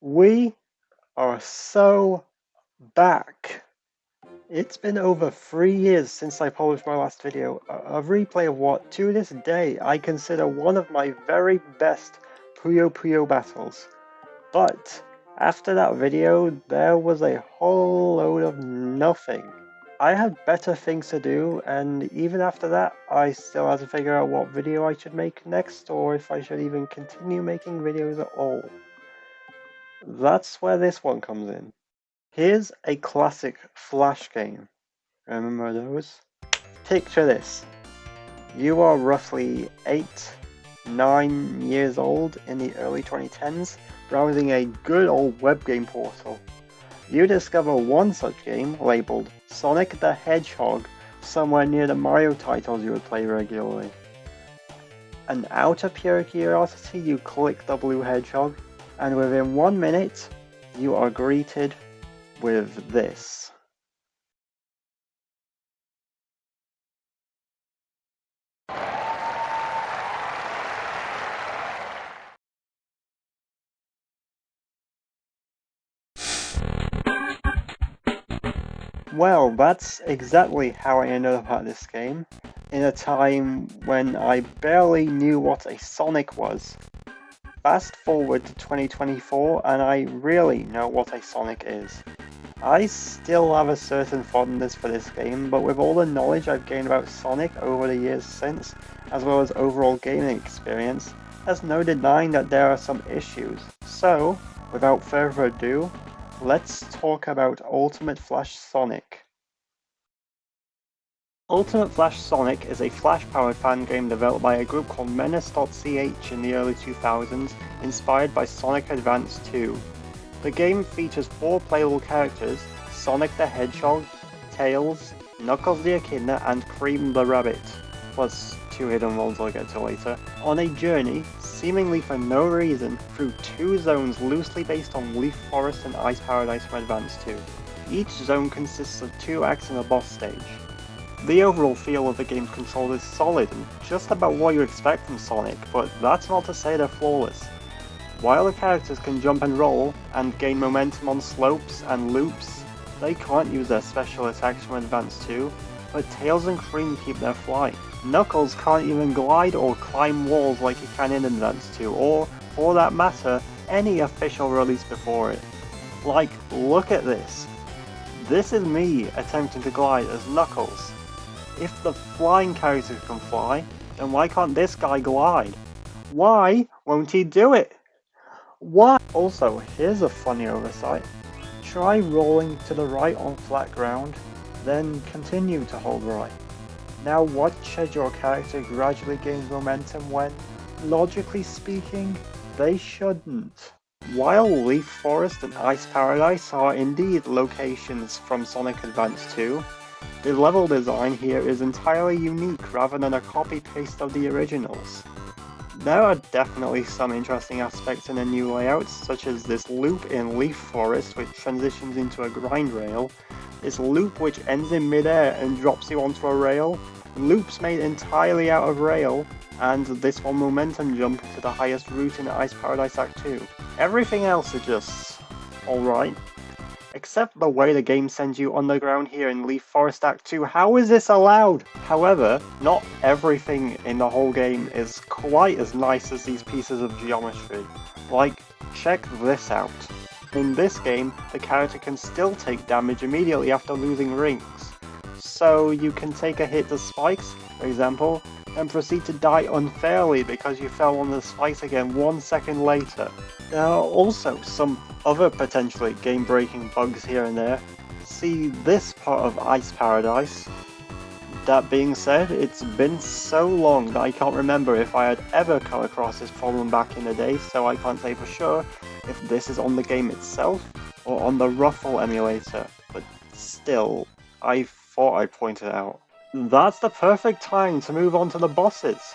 We are so back. It's been over 3 years since I published my last video, a replay of what, to this day, I consider one of my very best Puyo Puyo battles. But after that video, there was a whole load of nothing. I had better things to do, and even after that, I still had to figure out what video I should make next, or if I should even continue making videos at all. That's where this one comes in. Here's a classic Flash game. Remember those? Picture this. You are roughly 8-9 years old in the early 2010s, browsing a good old web game portal. You discover one such game, labeled Sonic the Hedgehog, somewhere near the Mario titles you would play regularly. And out of pure curiosity, you click the blue hedgehog, and within 1 minute, you are greeted with this. Well, that's exactly how I ended up at this game, in a time when I barely knew what a Sonic was. Fast forward to 2024 and I really know what a Sonic is. I still have a certain fondness for this game, but with all the knowledge I've gained about Sonic over the years since, as well as overall gaming experience, there's no denying that there are some issues. So, without further ado, let's talk about Ultimate Flash Sonic. Ultimate Flash Sonic is a Flash-powered fan game developed by a group called Menace.ch in the early 2000s, inspired by Sonic Advance 2. The game features 4 playable characters: Sonic the Hedgehog, Tails, Knuckles the Echidna, and Cream the Rabbit, plus 2 hidden ones I'll get to later, on a journey, seemingly for no reason, through 2 zones loosely based on Leaf Forest and Ice Paradise from Advance 2. Each zone consists of 2 acts and a boss stage. The overall feel of the game's control is solid and just about what you expect from Sonic, but that's not to say they're flawless. While the characters can jump and roll, and gain momentum on slopes and loops, they can't use their special attacks from Advance 2, but Tails and Cream keep their flight. Knuckles can't even glide or climb walls like he can in Advance 2, or, for that matter, any official release before it. Like, look at this. This is me attempting to glide as Knuckles. If the flying characters can fly, then why can't this guy glide? Why won't he do it? Why? Also, here's a funny oversight. Try rolling to the right on flat ground, then continue to hold right. Now watch as your character gradually gains momentum when, logically speaking, they shouldn't. While Leaf Forest and Ice Paradise are indeed locations from Sonic Advance 2, the level design here is entirely unique rather than a copy-paste of the originals. There are definitely some interesting aspects in the new layouts, such as this loop in Leaf Forest which transitions into a grind rail, this loop which ends in midair and drops you onto a rail, loops made entirely out of rail, and this one momentum jump to the highest route in Ice Paradise Act 2. Everything else is just alright. Except the way the game sends you underground here in Leaf Forest Act 2, how is this allowed? However, not everything in the whole game is quite as nice as these pieces of geometry. Like, check this out. In this game, the character can still take damage immediately after losing rings. So you can take a hit to spikes, for example, and proceed to die unfairly because you fell on the spikes again 1 second later. There are also some other potentially game-breaking bugs here and there. See this part of Ice Paradise. That being said, it's been so long that I can't remember if I had ever come across this problem back in the day, so I can't say for sure if this is on the game itself or on the Ruffle emulator, but still, I thought I'd point it out. That's the perfect time to move on to the bosses.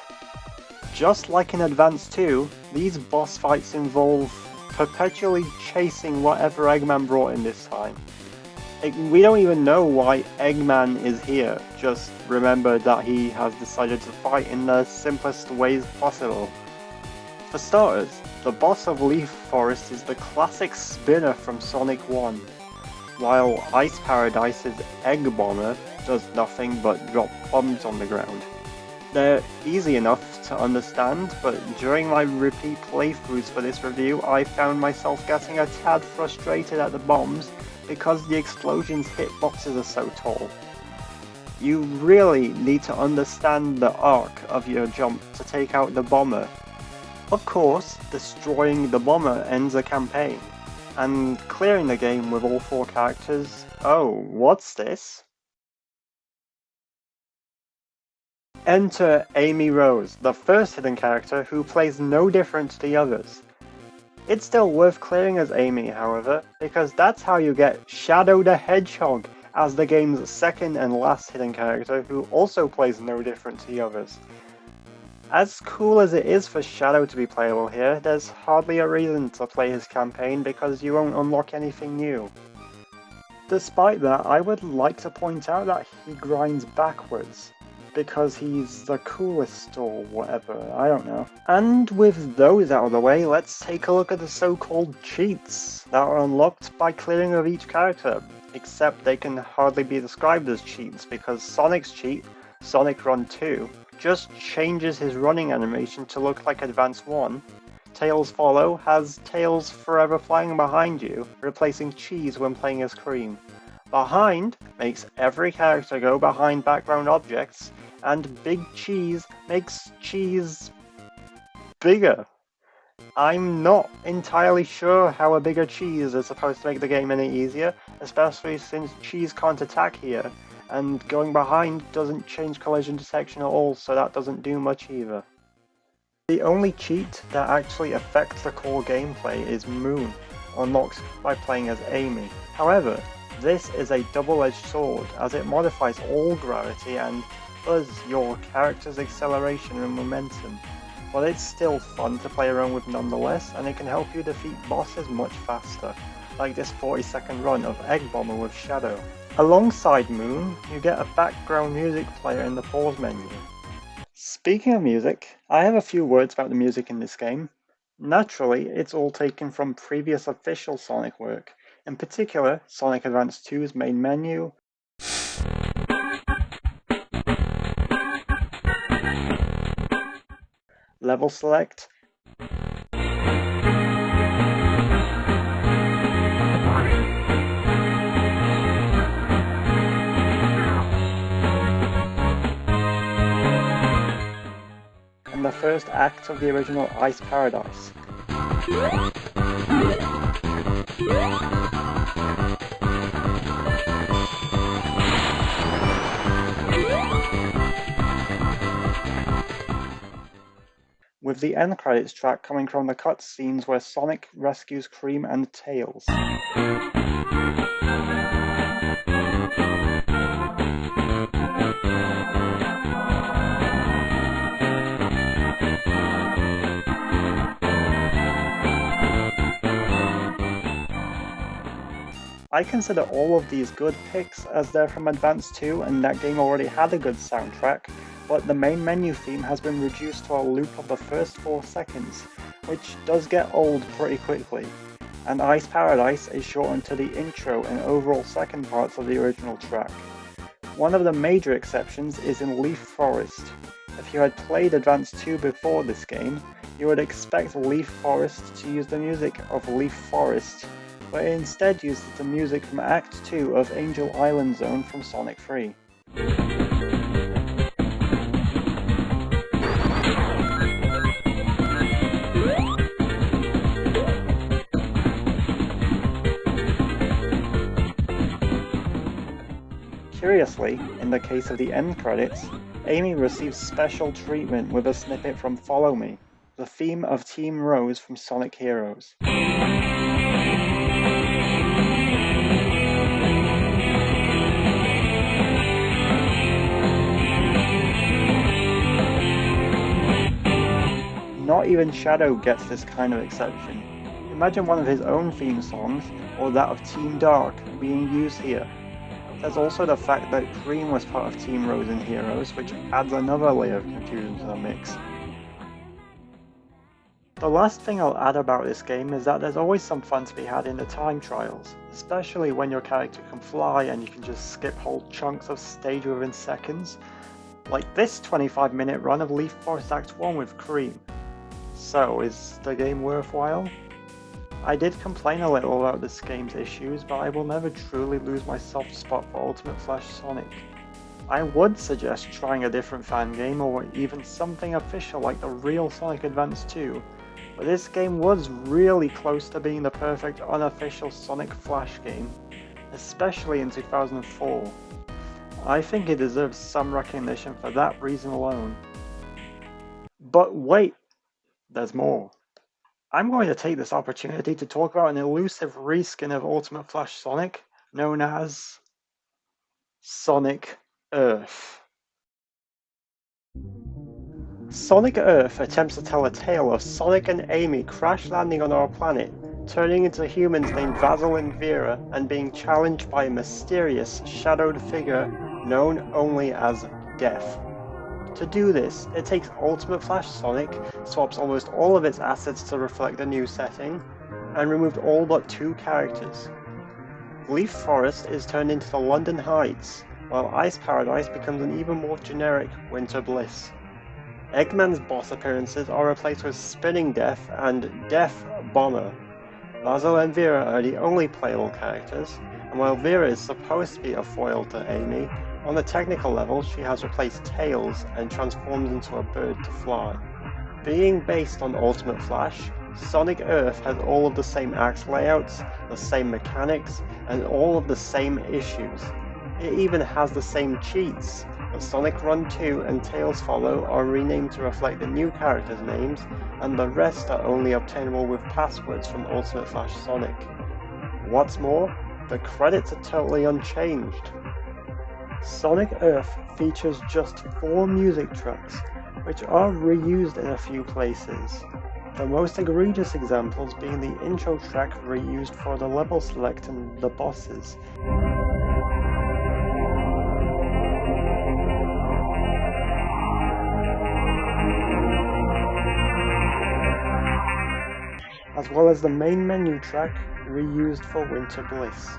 Just like in Advance 2, these boss fights involve perpetually chasing whatever Eggman brought in this time. We don't even know why Eggman is here, just remember that he has decided to fight in the simplest ways possible. For starters, The boss of Leaf Forest is the classic spinner from Sonic 1, while Ice Paradise's Egg Bomber does nothing but drop bombs on the ground. They're easy enough to understand, but during my repeat playthroughs for this review, I found myself getting a tad frustrated at the bombs because the explosion's hitboxes are so tall. You really need to understand the arc of your jump to take out the bomber. Of course, destroying the bomber ends a campaign, and clearing the game with all 4 characters, oh, what's this? Enter Amy Rose, the first hidden character who plays no different to the others. It's still worth clearing as Amy, however, because that's how you get Shadow the Hedgehog as the game's second and last hidden character who also plays no different to the others. As cool as it is for Shadow to be playable here, there's hardly a reason to play his campaign because you won't unlock anything new. Despite that, I would like to point out that he grinds backwards, because he's the coolest or whatever, I don't know. And with those out of the way, let's take a look at the so-called cheats that are unlocked by clearing of each character, except they can hardly be described as cheats because Sonic's cheat, Sonic Run 2, just changes his running animation to look like Advance 1. Tails Follow has Tails forever flying behind you, replacing Cheese when playing as Cream. Behind makes every character go behind background objects, and Big Cheese makes Cheese bigger. I'm not entirely sure how a bigger cheese is supposed to make the game any easier, especially since Cheese can't attack here, and going behind doesn't change collision detection at all, so that doesn't do much either. The only cheat that actually affects the core gameplay is Moon, unlocked by playing as Amy. However, this is a double-edged sword, as it modifies all gravity and thus your character's acceleration and momentum. But it's still fun to play around with nonetheless, and it can help you defeat bosses much faster, like this 40-second run of Egg Bomber with Shadow. Alongside Moon, you get a background music player in the pause menu. Speaking of music, I have a few words about the music in this game. Naturally, it's all taken from previous official Sonic work, in particular Sonic Advance 2's main menu, level select, and the first act of the original Ice Paradise. With the end credits track coming from the cutscenes where Sonic rescues Cream and Tails. I consider all of these good picks as they're from Advance 2 and that game already had a good soundtrack, but the main menu theme has been reduced to a loop of the first 4 seconds, which does get old pretty quickly, and Ice Paradise is shortened to the intro and overall second parts of the original track. One of the major exceptions is in Leaf Forest. If you had played Advance 2 before this game, you would expect Leaf Forest to use the music of Leaf Forest, but it instead uses the music from Act 2 of Angel Island Zone from Sonic 3. Curiously, in the case of the end credits, Amy receives special treatment with a snippet from Follow Me, the theme of Team Rose from Sonic Heroes. Not even Shadow gets this kind of exception. Imagine one of his own theme songs, or that of Team Dark, being used here. There's also the fact that Cream was part of Team Rose in Heroes, which adds another layer of confusion to the mix. The last thing I'll add about this game is that there's always some fun to be had in the time trials, especially when your character can fly and you can just skip whole chunks of stage within seconds, like this 25-minute run of Leaf Forest Act 1 with Cream. So, is the game worthwhile? I did complain a little about this game's issues, but I will never truly lose my soft spot for Ultimate Flash Sonic. I would suggest trying a different fan game or even something official like the real Sonic Advance 2, but this game was really close to being the perfect unofficial Sonic Flash game, especially in 2004. I think it deserves some recognition for that reason alone. But wait, there's more. I'm going to take this opportunity to talk about an elusive reskin of Ultimate Flash Sonic, known as Sonic Earth. Sonic Earth attempts to tell a tale of Sonic and Amy crash landing on our planet, turning into humans named Vasil and Vera, and being challenged by a mysterious, shadowed figure known only as Death. To do this, it takes Ultimate Flash Sonic, swaps almost all of its assets to reflect the new setting, and removed all but 2 characters. Leaf Forest is turned into the London Heights, while Ice Paradise becomes an even more generic Winter Bliss. Eggman's boss appearances are replaced with Spinning Death and Death Bomber. Vasil and Vera are the only playable characters, and while Vera is supposed to be a foil to Amy, on the technical level she has replaced Tails and transforms into a bird to fly. Being based on Ultimate Flash, Sonic Earth has all of the same axe layouts, the same mechanics, and all of the same issues. It even has the same cheats, but Sonic Run 2 and Tails Follow are renamed to reflect the new characters' names, and the rest are only obtainable with passwords from Ultimate Flash Sonic. What's more, the credits are totally unchanged. Sonic Earth features just 4 music tracks, which are reused in a few places. The most egregious examples being the intro track reused for the level select and the bosses. As well as the main menu track reused for Winter Bliss.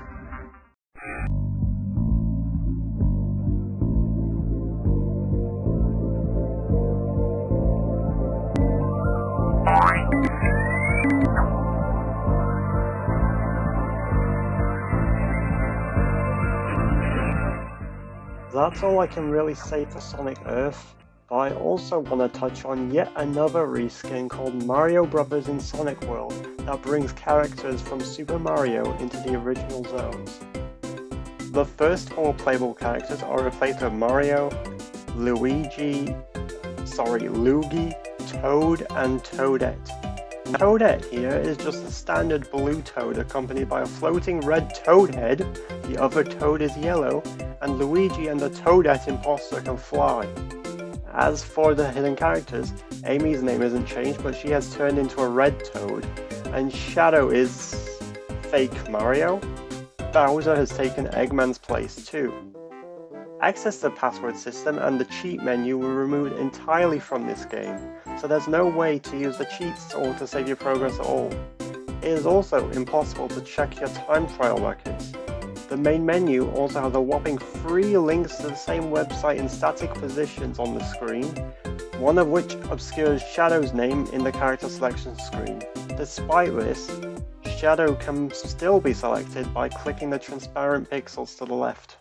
That's all I can really say for Sonic Earth, but I also want to touch on yet another reskin called Mario Brothers in Sonic World that brings characters from Super Mario into the original zones. The first 4 playable characters are replaced with Mario, Luigi, Toad, and Toadette. Toadette here is just a standard blue Toad accompanied by a floating red Toad head, the other Toad is yellow, and Luigi and the Toadette imposter can fly. As for the hidden characters, Amy's name isn't changed, but she has turned into a red Toad, and Shadow is fake Mario. Bowser has taken Eggman's place too. Access to the password system and the cheat menu were removed entirely from this game, so there's no way to use the cheats or to save your progress at all. It is also impossible to check your time trial records. The main menu also has a whopping 3 links to the same website in static positions on the screen, one of which obscures Shadow's name in the character selection screen. Despite this, Shadow can still be selected by clicking the transparent pixels to the left.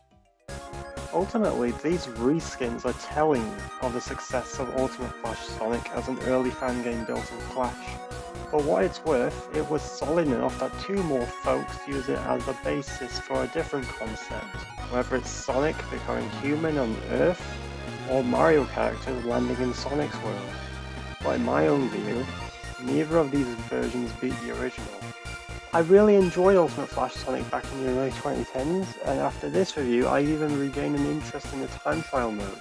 Ultimately, these reskins are telling of the success of Ultimate Flash Sonic as an early fan game built in Flash. For what it's worth, it was solid enough that 2 more folks use it as the basis for a different concept, whether it's Sonic becoming human on Earth, or Mario characters landing in Sonic's world. But in my own view, neither of these versions beat the original. I really enjoyed Ultimate Flash Sonic back in the early 2010s, and after this review I even regained an interest in the time trial mode.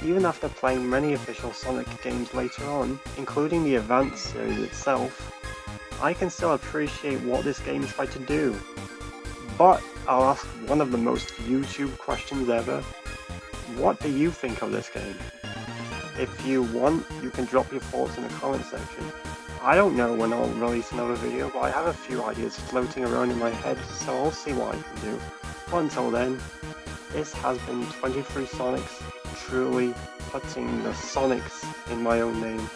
Even after playing many official Sonic games later on, including the Advance series itself, I can still appreciate what this game tried to do. But I'll ask one of the most YouTube questions ever. What do you think of this game? If you want, you can drop your thoughts in the comment section. I don't know when I'll release another video, but I have a few ideas floating around in my head, so I'll see what I can do. But until then, this has been 23 Sonics, truly putting the Sonics in my own name.